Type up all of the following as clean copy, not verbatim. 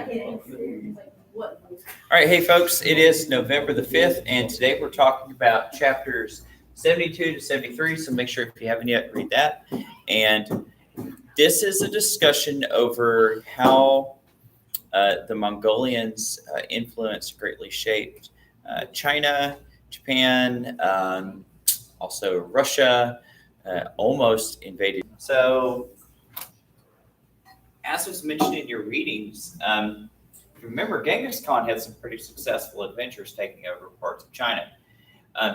All right, hey folks, it is November the 5th, and today we're talking about chapters 72 to 73, so make sure if you haven't yet, read that. And this is a discussion over how the Mongolians' influence greatly shaped China, Japan, also Russia, almost invaded. So, as was mentioned in your readings, remember Genghis Khan had some pretty successful adventures taking over parts of China.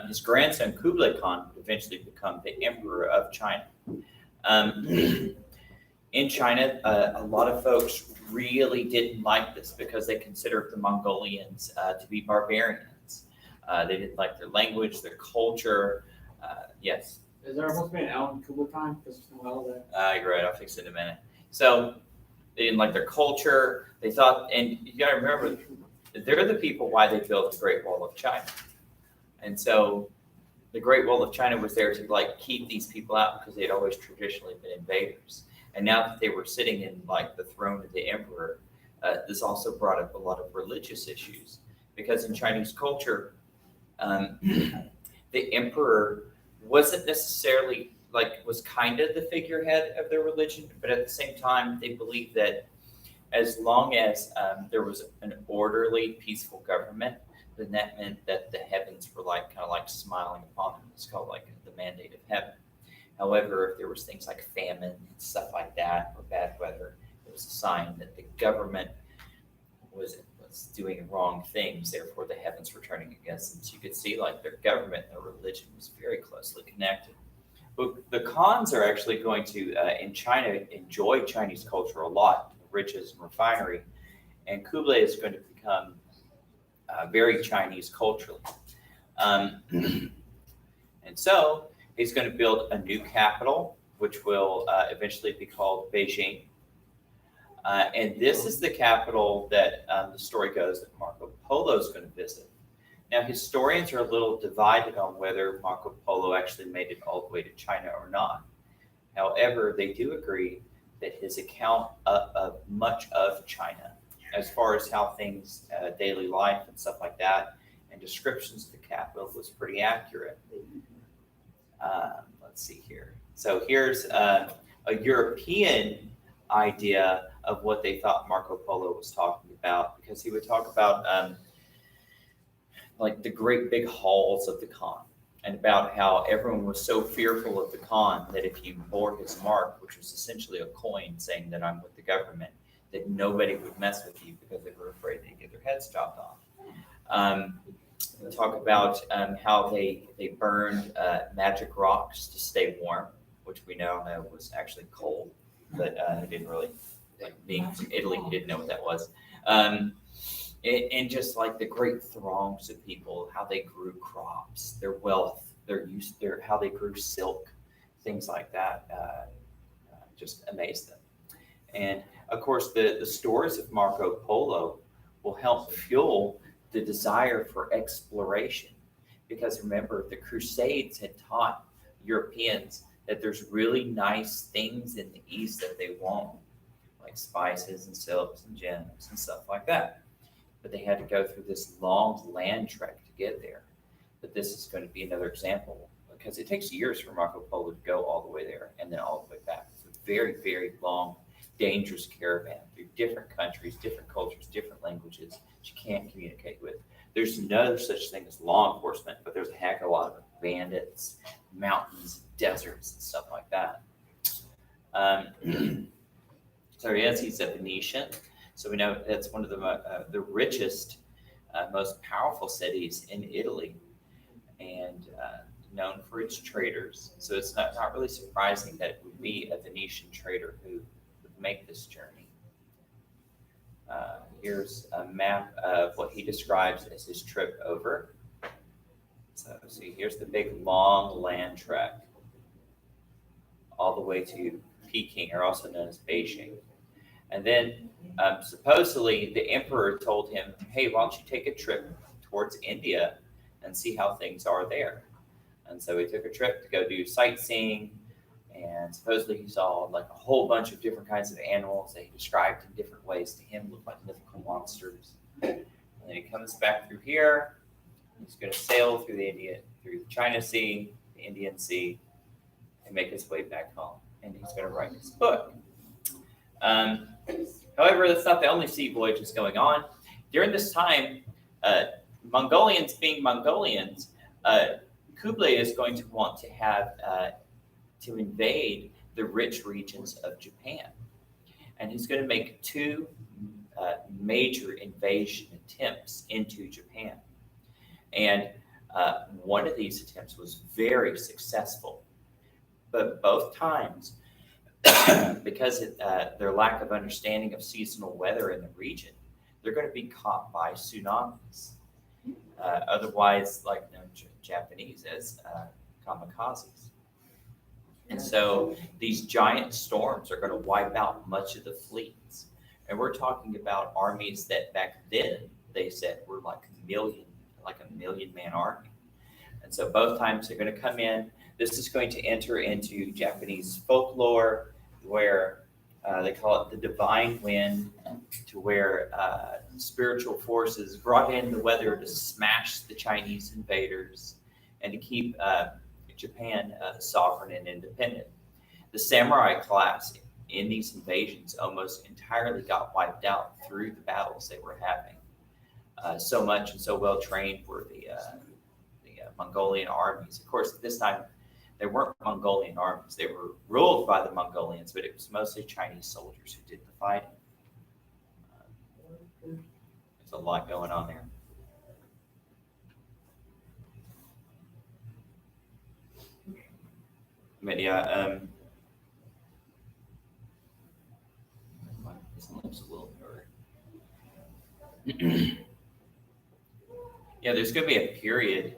His grandson Kublai Khan would eventually become the emperor of China. In China, a lot of folks really didn't like this because they considered the Mongolians to be barbarians. They didn't like their language, their culture. Yes. Is there supposed to be an L in Kublai Khan? You're right. I'll fix it in a minute. So they didn't like their culture. They thought, and you got to remember, they're the people why they built the Great Wall of China. And so the Great Wall of China was there to keep these people out because they'd always traditionally been invaders. And now that they were sitting in the throne of the emperor, this also brought up a lot of religious issues because in Chinese culture, the emperor wasn't necessarily was kind of the figurehead of their religion, but at the same time, they believed that as long as there was an orderly, peaceful government, then that meant that the heavens were kind of smiling upon them. It's called the mandate of heaven. However, if there was things like famine and stuff like that, or bad weather, it was a sign that the government was doing wrong things. Therefore, the heavens were turning against them. So you could see their government and their religion was very closely connected. But the Khans are actually going to, in China, enjoy Chinese culture a lot, riches and refinery. And Kublai is going to become very Chinese culturally. And so he's going to build a new capital, which will eventually be called Beijing. And this is the capital that the story goes that Marco Polo is going to visit. Now, historians are a little divided on whether Marco Polo actually made it all the way to China or not. However, they do agree that his account of much of China, as far as how things, daily life and stuff like that, and descriptions of the capital was pretty accurate. Let's see here. So here's a European idea of what they thought Marco Polo was talking about, because he would talk about the great big halls of the Khan, and about how everyone was so fearful of the Khan that if you bore his mark, which was essentially a coin saying that I'm with the government, that nobody would mess with you because they were afraid they'd get their heads chopped off. We'll talk about how they burned magic rocks to stay warm, which we now know was actually cold, but they didn't really, being from Italy, he didn't know what that was. And just the great throngs of people, how they grew crops, their wealth, how they grew silk, things like that, just amazed them. And of course, the stories of Marco Polo will help fuel the desire for exploration, because remember, the Crusades had taught Europeans that there's really nice things in the East that they want, like spices and silks and gems and stuff like that. But they had to go through this long land trek to get there. But this is going to be another example, because it takes years for Marco Polo to go all the way there and then all the way back. It's a very, very long, dangerous caravan through different countries, different cultures, different languages that you can't communicate with. There's no such thing as law enforcement, but there's a heck of a lot of bandits, mountains, deserts, and stuff like that. So yes, he's a Venetian. So we know that's one of the richest, most powerful cities in Italy, and known for its traders. So it's not really surprising that it would be a Venetian trader who would make this journey. Here's a map of what he describes as his trip over. So see, here's the big long land trek all the way to Peking, or also known as Beijing. And then supposedly the emperor told him, hey, why don't you take a trip towards India and see how things are there? And so he took a trip to go do sightseeing, and supposedly he saw a whole bunch of different kinds of animals that he described in different ways to him, looked like mythical monsters. And then he comes back through here. He's going to sail through the China Sea, the Indian Sea, and make his way back home. And he's going to write his book. However, that's not the only sea voyages going on. During this time, Mongolians being Mongolians, Kublai is going to want to have to invade the rich regions of Japan. And he's going to make two major invasion attempts into Japan. And one of these attempts was very successful. But both times, because of their lack of understanding of seasonal weather in the region, they're going to be caught by tsunamis, otherwise like known Japanese as kamikazes. And so these giant storms are going to wipe out much of the fleets. And we're talking about armies that back then they said were like a million-man army. And so both times they're going to come in. This is going to enter into Japanese folklore, where they call it the divine wind, to where spiritual forces brought in the weather to smash the Chinese invaders and to keep Japan sovereign and independent. The samurai class in these invasions almost entirely got wiped out through the battles they were having. So much and so well trained were the Mongolian armies. Of course, at this time, they weren't Mongolian armies. They were ruled by the Mongolians, but it was mostly Chinese soldiers who did the fighting. There's a lot going on there. But yeah, his lips a little hurt. Yeah, there's going to be a period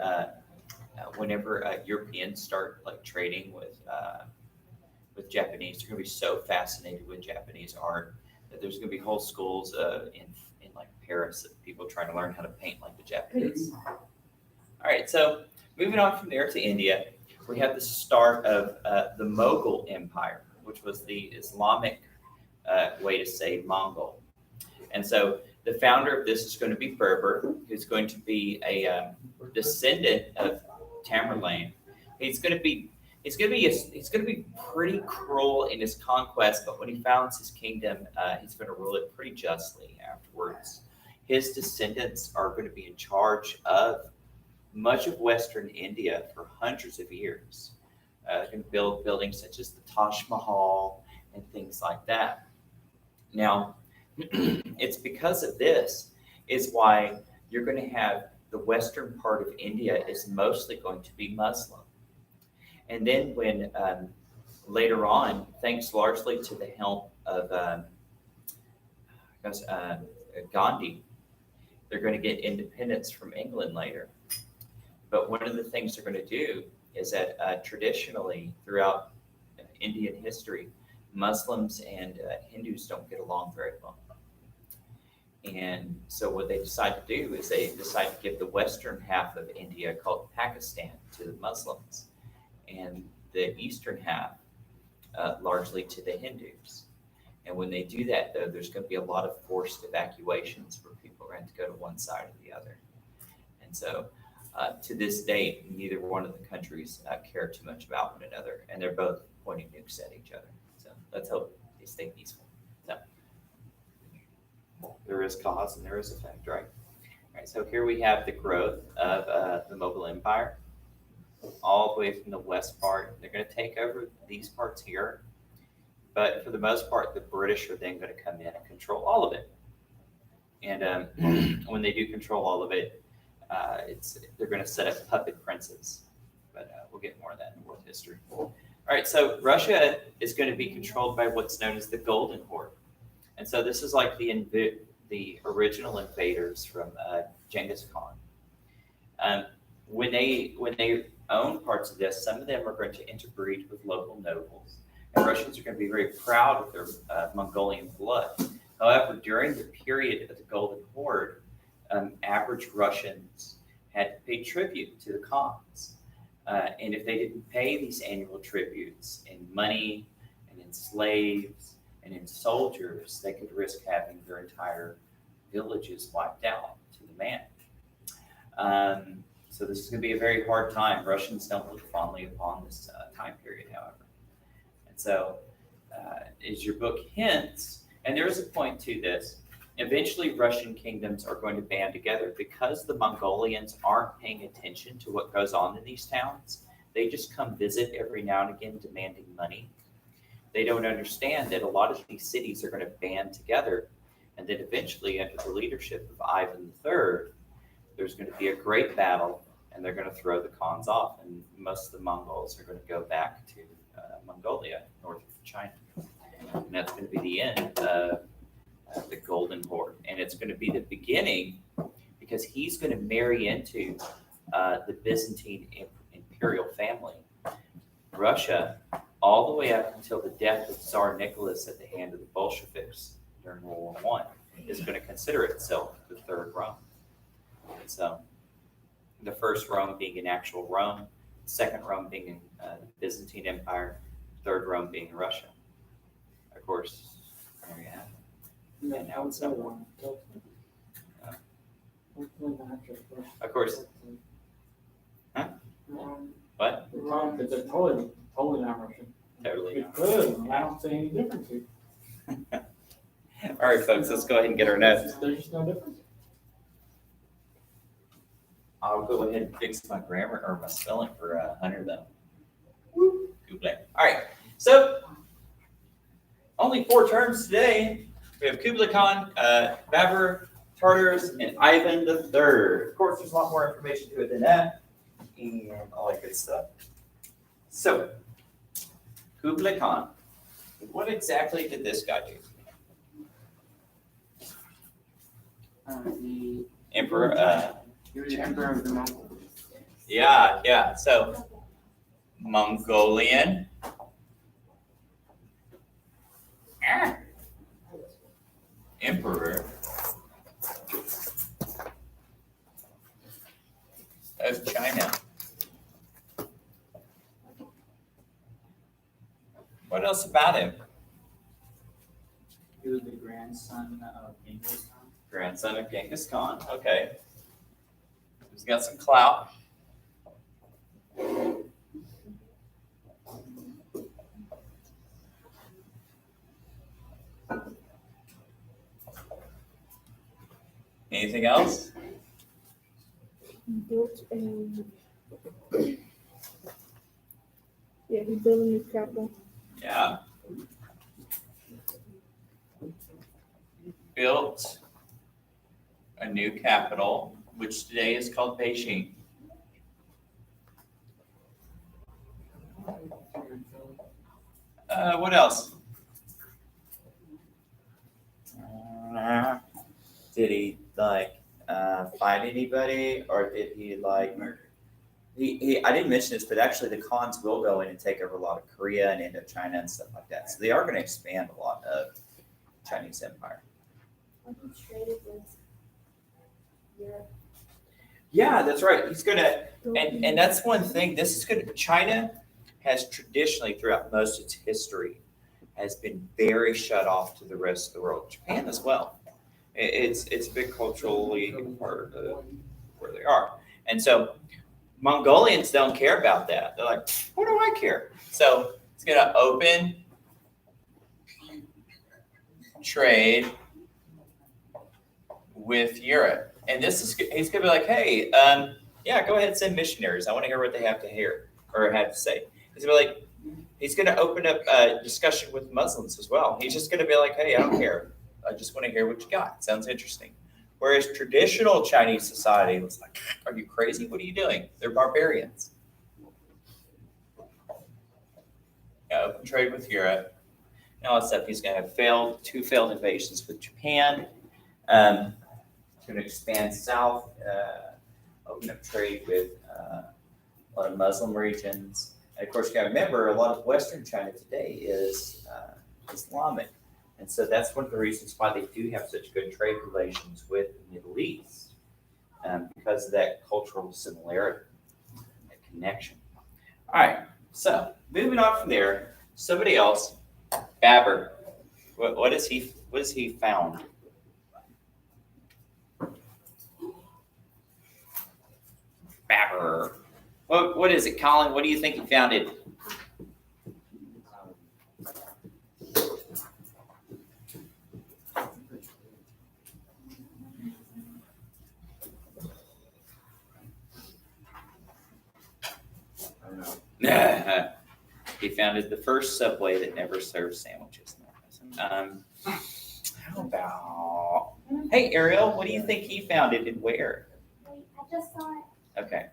whenever Europeans start like trading with Japanese. They're going to be so fascinated with Japanese art that there's going to be whole schools in like Paris of people trying to learn how to paint like the Japanese. All right, so moving on from there to India, we have the start of the Mughal Empire, which was the Islamic way to say Mongol. And so the founder of this is going to be Berber, who's going to be a descendant of Tamerlane. He's going to be pretty cruel in his conquest, but when he founds his kingdom, he's going to rule it pretty justly afterwards. His descendants are going to be in charge of much of Western India for hundreds of years. They're going to build buildings such as the Taj Mahal and things like that. Now, it's because of this is why you're going to have the western part of India is mostly going to be Muslim. And then when later on, thanks largely to the help of Gandhi, they're going to get independence from England later. But one of the things they're going to do is that traditionally throughout Indian history, Muslims and Hindus don't get along very well. And so what they decide to do is they decide to give the western half of India, called Pakistan, to the Muslims, and the eastern half largely to the Hindus. And when they do that, though, there's going to be a lot of forced evacuations where people are going to go to one side or the other. And so to this date, neither one of the countries care too much about one another, and they're both pointing nukes at each other. So let's hope they stay peaceful. So there is cause and there is effect, right? All right, so here we have the growth of the Mughal Empire, all the way from the west part. They're going to take over these parts here, but for the most part, the British are then going to come in and control all of it. And when they do control all of it, they're going to set up puppet princes, but we'll get more of that in world history. All right, so Russia is going to be controlled by what's known as the Golden Horde. And so this is like the original invaders from Genghis Khan. When they own parts of this, some of them are going to interbreed with local nobles. And Russians are going to be very proud of their Mongolian blood. However, during the period of the Golden Horde, average Russians had to pay tribute to the Khans. And if they didn't pay these annual tributes in money and in slaves and in soldiers, they could risk having their entire villages wiped out to the man. So this is going to be a very hard time. Russians don't look fondly upon this time period, however. And so, as your book hints, and there is a point to this, eventually Russian kingdoms are going to band together because the Mongolians aren't paying attention to what goes on in these towns. They just come visit every now and again demanding money. They don't understand that a lot of these cities are going to band together, and then eventually, under the leadership of Ivan III, there's going to be a great battle, and they're going to throw the Khans off, and most of the Mongols are going to go back to Mongolia, north of China. And that's going to be the end of the Golden Horde. And it's going to be the beginning because he's going to marry into the Byzantine imperial family. Russia, all the way up until the death of Tsar Nicholas at the hand of the Bolsheviks during World War I, is going to consider itself the Third Rome. So the first Rome being an actual Rome, the second Rome being in the Byzantine Empire, third Rome being Russia. Of course, there you have it. And now it's number one. Of course. Huh? What? It's a totally not Russian. Totally. It could, I don't see any difference here. All right, folks, let's go ahead and get our notes. There's just no difference. I'll go ahead and fix my grammar or my spelling for Hunter, though. Kublai. All right, so only 4 terms today. We have Kublai Khan, Babur, Tartars, and Ivan III. Of course, there's a lot more information to it than that, and all that good stuff. So, Kublai Khan, what exactly did this guy do? The Emperor. he was the emperor of the Mongols. Yeah. So, Mongolian. Emperor of China. What else about him? He was the grandson of Genghis Khan. Grandson of Genghis Khan. Okay. He's got some clout. Anything else? Built a he built a new capital. Yeah. Built a new capital, which today is called Beijing. What else? Did he fight anybody, or did he He I didn't mention this, but actually the Khans will go in and take over a lot of Korea and Indochina and stuff like that. So they are going to expand a lot of Chinese empire. He traded with Europe. Yeah, that's right. He's going to, and that's one thing. This is good. China has traditionally, throughout most of its history, has been very shut off to the rest of the world. Japan as well. It's a big culturally part of where they are, and so Mongolians don't care about that. They're like, what do I care? So it's going to open trade with Europe. And he's going to be like, hey, yeah, go ahead and send missionaries. I want to hear what they have to hear or have to say. He's going to be like, he's going to open up a discussion with Muslims as well. He's just going to be like, hey, I don't care. I just want to hear what you got. Sounds interesting. Whereas traditional Chinese society was like, are you crazy? What are you doing? They're barbarians. Yeah, open trade with Europe. And all that stuff. He's going to have 2 failed invasions with Japan. He's going to expand south, open up trade with a lot of Muslim regions. And of course, you got to remember, a lot of Western China today is Islamic. And so that's one of the reasons why they do have such good trade relations with the Middle East, because of that cultural similarity, that connection. All right, so moving on from there, somebody else, Babur. What is he found? What is it, Colin? What do you think he founded? He founded the first Subway that never served sandwiches. How about, hey Ariel, what do you think he founded and where? Wait, I just saw it. Okay.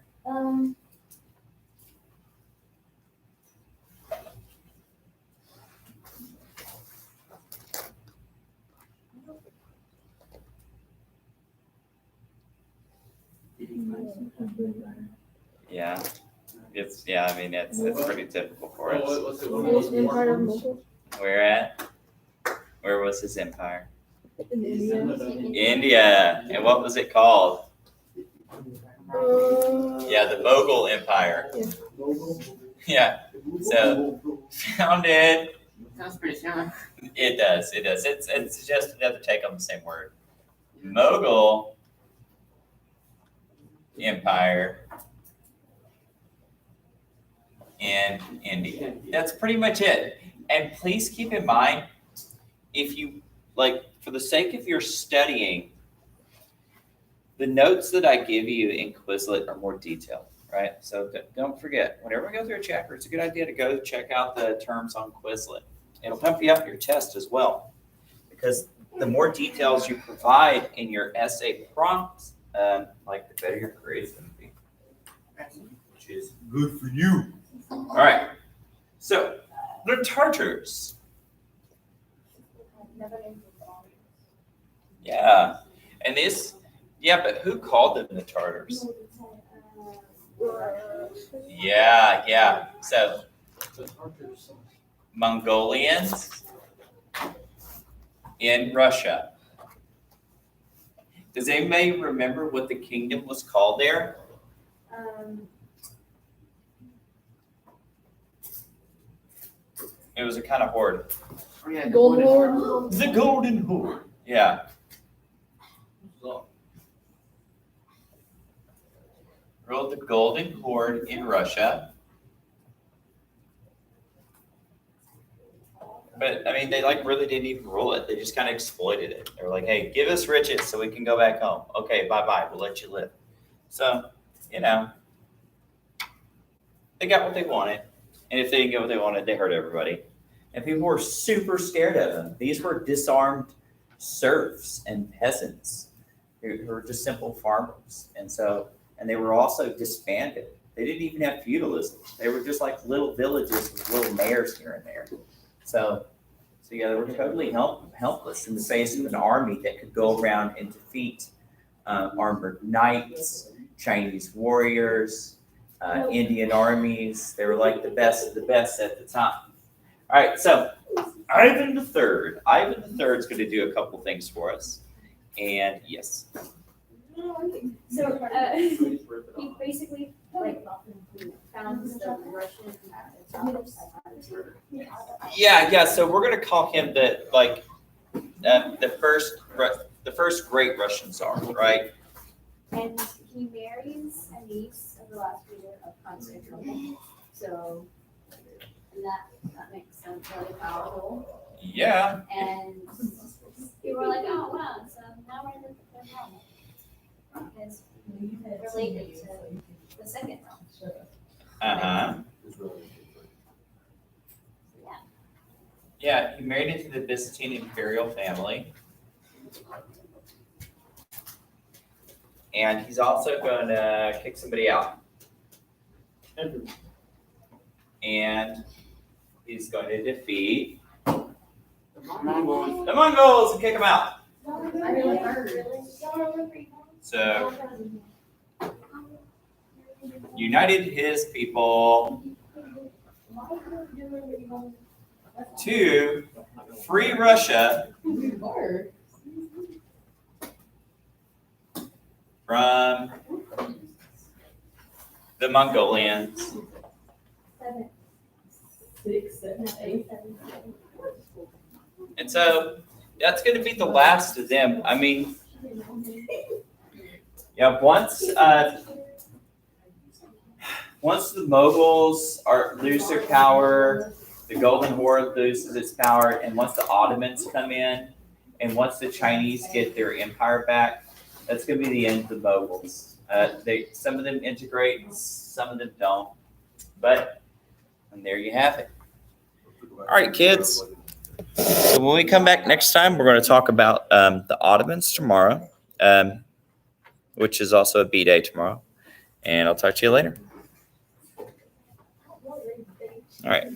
Yeah, I mean, it's pretty typical for us. Empire of Mogul Where was his empire? in India. India. And what was it called? Yeah, the Mughal Empire. Yeah. So founded. Sounds pretty similar. It does. It's just another take on the same word. Mughal Empire in India. That's pretty much it. And please keep in mind, if you like, for the sake of your studying, the notes that I give you in Quizlet are more detailed, right? So don't forget, whenever we go through a chapter, it's a good idea to go check out the terms on Quizlet. It'll help you out in your test as well, because the more details you provide in your essay prompts, like the better your grades going to be, which is good for you. All right. So the Tartars. Yeah. And but who called them the Tartars? Yeah. So Mongolians in Russia. Does anybody remember what the kingdom was called there? It was a kind of horde. Oh, yeah, Golden Horde. The Golden Horde. Yeah. Ruled the Golden Horde in Russia. But I mean, they really didn't even rule it. They just kind of exploited it. They were like, "Hey, give us riches so we can go back home. Okay, bye. We'll let you live." So, they got what they wanted, and if they didn't get what they wanted, they hurt everybody. And people were super scared of them. These were disarmed serfs and peasants who were just simple farmers, and they were also disbanded. They didn't even have feudalism. They were just like little villages with little mayors here and there. So they were totally helpless in the face of an army that could go around and defeat armored knights, Chinese warriors, Indian armies. They were like the best of the best at the time. All right, so Ivan III. Ivan III is going to do a couple things for us. And yes. So he basically founds the Russian. Yeah. So we're going to call him the first great Russian Tsar, right? And he marries a niece of the last leader of Constantinople. So that makes them really powerful. Yeah. And people were like, oh wow, so now we're in the third realm. Because related to the second realm. Uh-huh. Yeah, he married into the Byzantine imperial family. And he's also going to kick somebody out. And he's going to defeat Mongols. the Mongols and kick them out. So, united his people to free Russia from the Mongolians. 7, 6, 7, 8. And so that's going to be the last of them. I mean, once once the moguls lose their power, the Golden Horde loses its power, and once the Ottomans come in, and once the Chinese get their empire back, that's going to be the end of the moguls. Some of them integrate, some of them don't. But and there you have it. All right, kids. So when we come back next time, we're going to talk about the Ottomans tomorrow, which is also a B day tomorrow. And I'll talk to you later. All right.